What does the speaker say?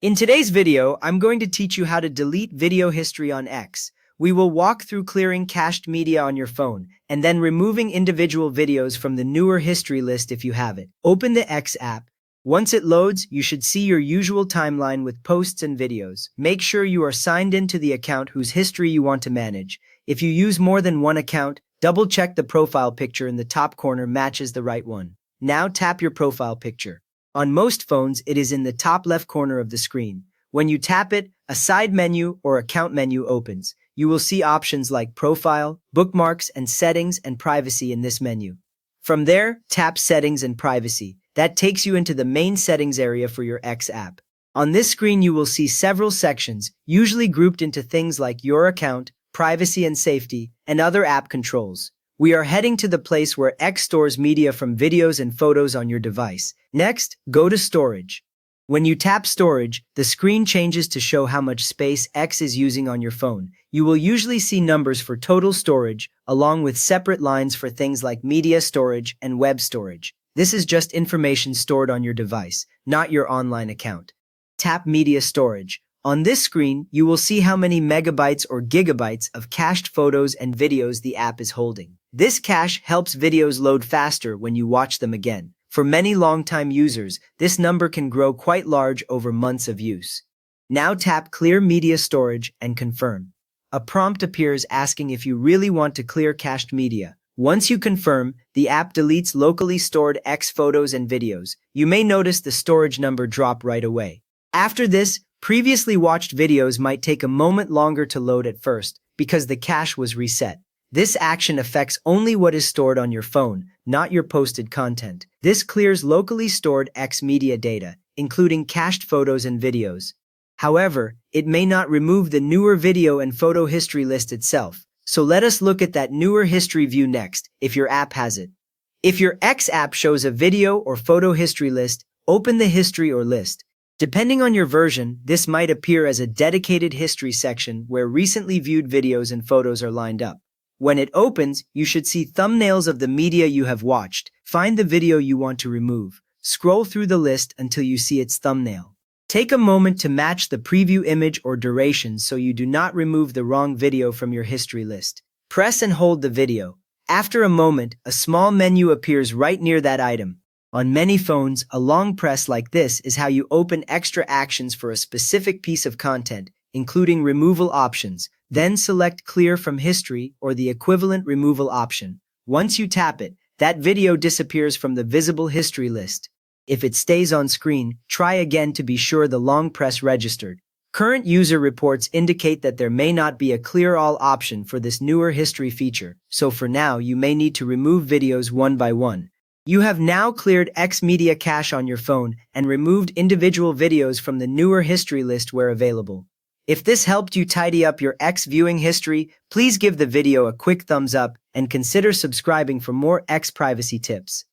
In today's video, I'm going to teach you how to delete video history on X. We will walk through clearing cached media on your phone, and then removing individual videos from the newer history list if you have it. Open the X app. Once it loads, you should see your usual timeline with posts and videos. Make sure you are signed into the account whose history you want to manage. If you use more than one account, double-check the profile picture in the top corner matches the right one. Now tap your profile picture. On most phones, it is in the top left corner of the screen. When you tap it, a side menu or account menu opens. You will see options like Profile, Bookmarks, and Settings and Privacy in this menu. From there, tap Settings and Privacy. That takes you into the main settings area for your X app. On this screen, you will see several sections, usually grouped into things like Your Account, Privacy and Safety, and other app controls. We are heading to the place where X stores media from videos and photos on your device. Next, go to Storage. When you tap Storage, the screen changes to show how much space X is using on your phone. You will usually see numbers for total storage, along with separate lines for things like media storage and web storage. This is just information stored on your device, not your online account. Tap Media Storage. On this screen, you will see how many megabytes or gigabytes of cached photos and videos the app is holding. This cache helps videos load faster when you watch them again. For many long-time users, this number can grow quite large over months of use. Now tap Clear Media Storage and confirm. A prompt appears asking if you really want to clear cached media. Once you confirm, the app deletes locally stored X photos and videos. You may notice the storage number drop right away. After this, previously watched videos might take a moment longer to load at first because the cache was reset. This action affects only what is stored on your phone, not your posted content. This clears locally stored X media data, including cached photos and videos. However, it may not remove the newer video and photo history list itself. So let us look at that newer history view next, if your app has it. If your X app shows a video or photo history list, open the history or list. Depending on your version, this might appear as a dedicated history section where recently viewed videos and photos are lined up. When it opens, you should see thumbnails of the media you have watched. Find the video you want to remove. Scroll through the list until you see its thumbnail. Take a moment to match the preview image or duration so you do not remove the wrong video from your history list. Press and hold the video. After a moment, a small menu appears right near that item. On many phones, a long press like this is how you open extra actions for a specific piece of content, including removal options. Then select Clear from History or the equivalent removal option. Once you tap it, that video disappears from the visible history list. If it stays on screen, try again to be sure the long press registered. Current user reports indicate that there may not be a Clear All option for this newer history feature, so for now you may need to remove videos one by one. You have now cleared X media cache on your phone and removed individual videos from the newer history list where available. If this helped you tidy up your X viewing history, please give the video a quick thumbs up and consider subscribing for more X privacy tips.